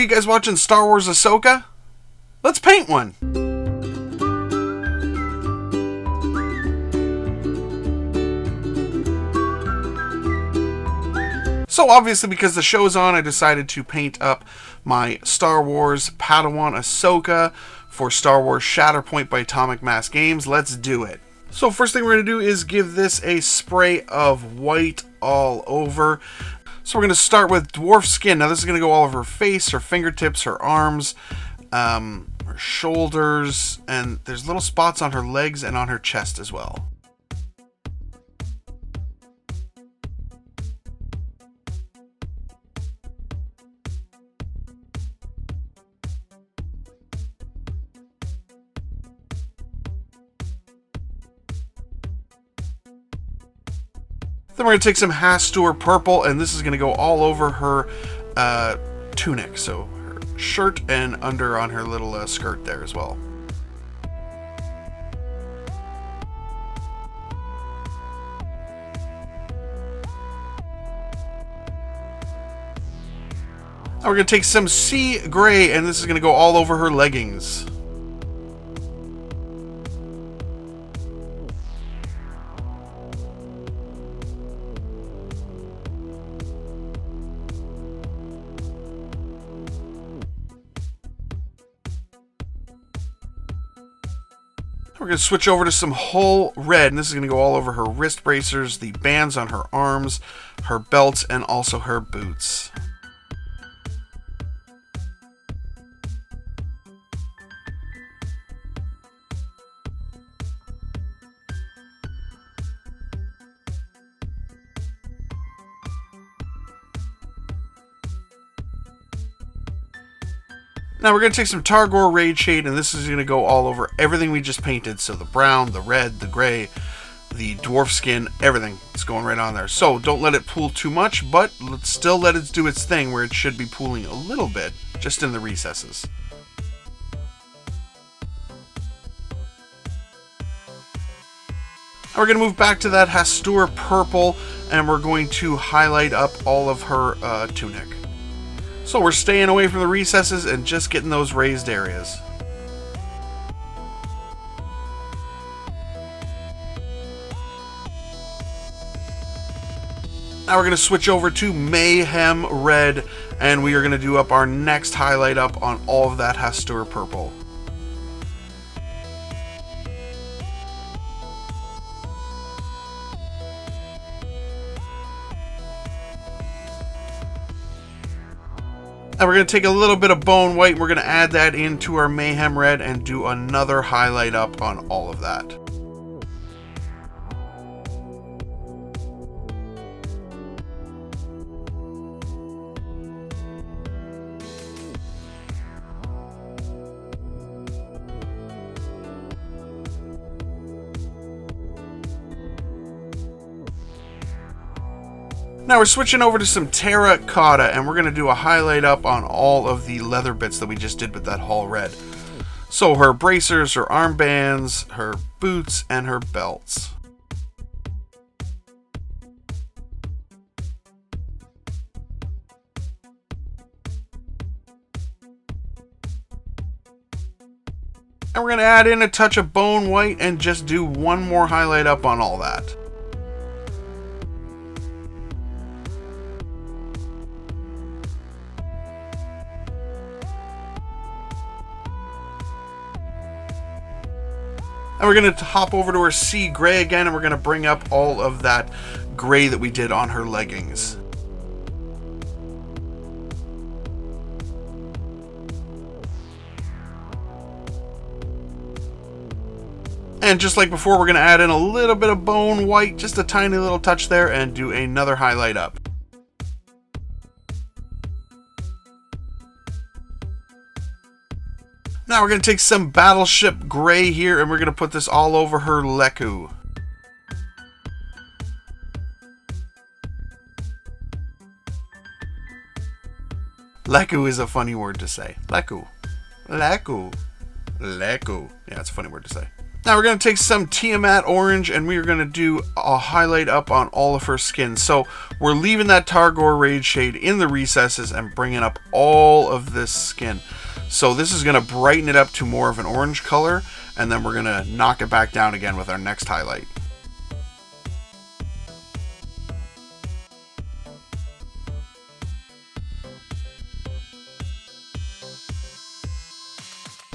you guys watching Star Wars Ahsoka? Let's paint one! So obviously, because the show's on, I decided to paint up my Star Wars Padawan Ahsoka for Star Wars Shatterpoint by Atomic Mass Games. Let's do it. So first thing we're going to do is give this a spray of white all over. So we're going to start with dwarf skin. Now this is going to go all over her face, her fingertips, her arms, her shoulders, and there's little spots on her legs and on her chest as well. Then we're going to take some Hastur purple, and this is going to go all over her tunic, so her shirt and under on her little skirt there as well. Now we're going to take some sea gray, and this is going to go all over her leggings. We're going to switch over to some Hull red, and this is going to go all over her wrist bracers, the bands on her arms, her belts, and also her boots. Now we're going to take some Targor Raid Shade, and this is going to go all over everything we just painted. So the brown, the red, the gray, the dwarf skin, everything. It's going right on there. So don't let it pool too much, but let's still let it do its thing where it should be pooling a little bit, just in the recesses. Now we're going to move back to that Hastur purple, and we're going to highlight up all of her tunic. So we're staying away from the recesses and just getting those raised areas. Now we're going to switch over to Mayhem Red, and we are going to do up our next highlight up on all of that Hastur purple. Now we're going to take a little bit of bone white, and we're going to add that into our Mayhem Red and do another highlight up on all of that. Now we're switching over to some terracotta, and we're going to do a highlight up on all of the leather bits that we just did with that Hull red. So her bracers, her armbands, her boots, and her belts. And we're going to add in a touch of bone white and just do one more highlight up on all that. And we're going to hop over to her sea gray again, and we're going to bring up all of that gray that we did on her leggings. And just like before, we're going to add in a little bit of bone white, just a tiny little touch there, and do another highlight up. Now we're going to take some Battleship Gray here, and we're going to put this all over her Lekku. Lekku is a funny word to say. Lekku. Lekku. Lekku. Yeah, it's a funny word to say. Now we're going to take some Tiamat orange and we are going to do a highlight up on all of her skin. So we're leaving that Targor Rage shade in the recesses and bringing up all of this skin. So this is going to brighten it up to more of an orange color, and then we're going to knock it back down again with our next highlight.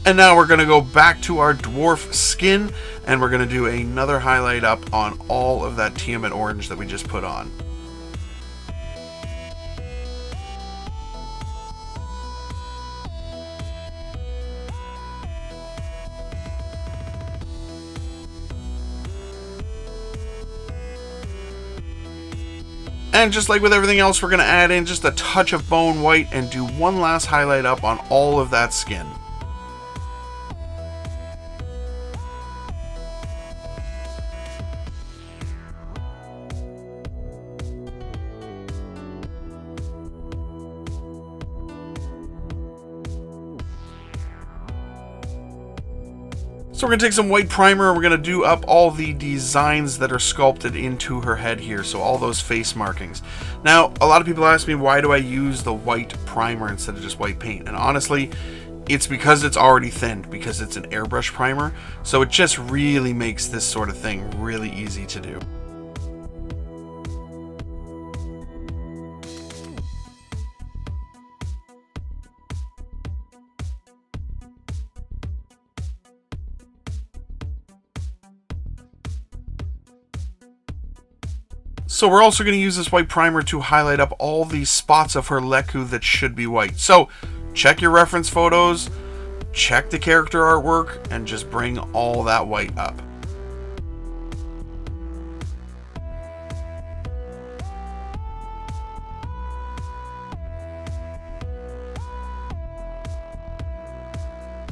And now we're going to go back to our dwarf skin, and we're going to do another highlight up on all of that Tiamat orange that we just put on. And just like with everything else, we're going to add in just a touch of bone white and do one last highlight up on all of that skin. So we're going to take some white primer and we're going to do up all the designs that are sculpted into her head here. So all those face markings. Now, a lot of people ask me, why do I use the white primer instead of just white paint? And honestly, it's because it's already thinned, because it's an airbrush primer. So it just really makes this sort of thing really easy to do. So we're also going to use this white primer to highlight up all these spots of her Lekku that should be white. So check your reference photos, check the character artwork, and just bring all that white up.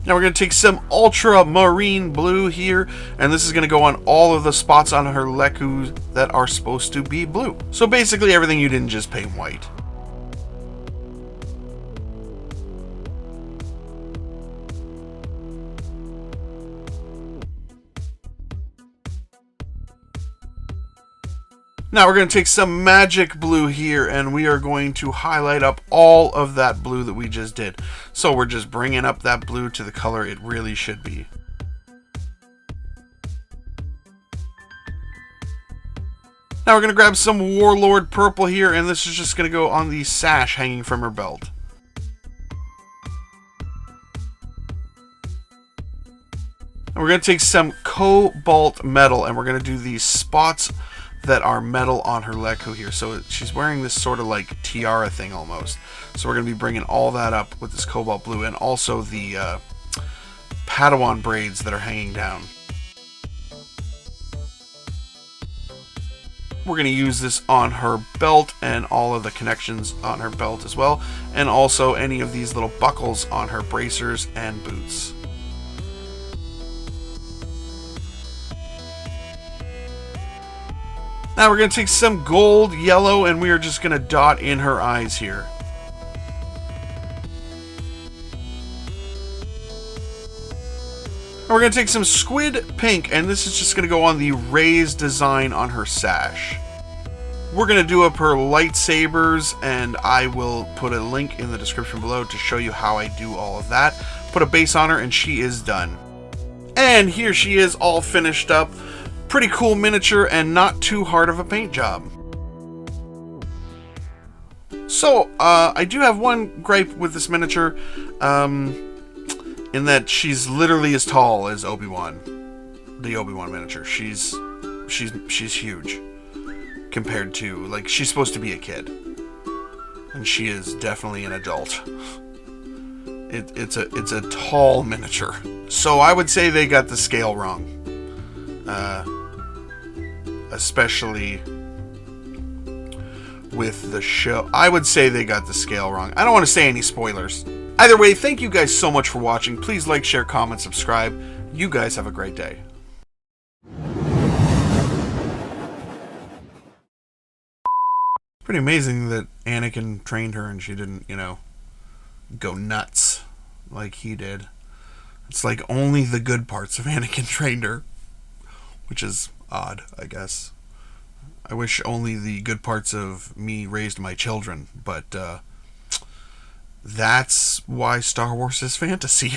Now we're going to take some ultramarine blue here, and this is going to go on all of the spots on her Lekku that are supposed to be blue. So basically everything you didn't just paint white. Now we're going to take some magic blue here and we are going to highlight up all of that blue that we just did. So we're just bringing up that blue to the color it really should be. Now we're going to grab some Warlord purple here, and this is just going to go on the sash hanging from her belt. And we're going to take some cobalt metal and we're going to do these spots that are metal on her Lekku here. So she's wearing this sort of like tiara thing almost. So we're going to be bringing all that up with this cobalt blue, and also the Padawan braids that are hanging down. We're going to use this on her belt and all of the connections on her belt as well, and also any of these little buckles on her bracers and boots. Now we're going to take some gold yellow and we are just going to dot in her eyes here. And we're going to take some squid pink, and this is just going to go on the raised design on her sash. We're going to do up her lightsabers, and I will put a link in the description below to show you how I do all of that. Put a base on her and she is done. And here she is, all finished up. Pretty cool miniature and not too hard of a paint job. So, I do have one gripe with this miniature, in that she's literally as tall as Obi-Wan, the Obi-Wan miniature. She's huge compared to, like, she's supposed to be a kid, and she is definitely an adult. It's a tall miniature, so I would say they got the scale wrong. Especially with the show. I would say they got the scale wrong. I don't want to say any spoilers. Either way, thank you guys so much for watching. Please like, share, comment, subscribe. You guys have a great day. Pretty amazing that Anakin trained her and she didn't, you know, go nuts like he did. It's like only the good parts of Anakin trained her, which is odd, I guess. I wish only the good parts of me raised my children, but that's why Star Wars is fantasy.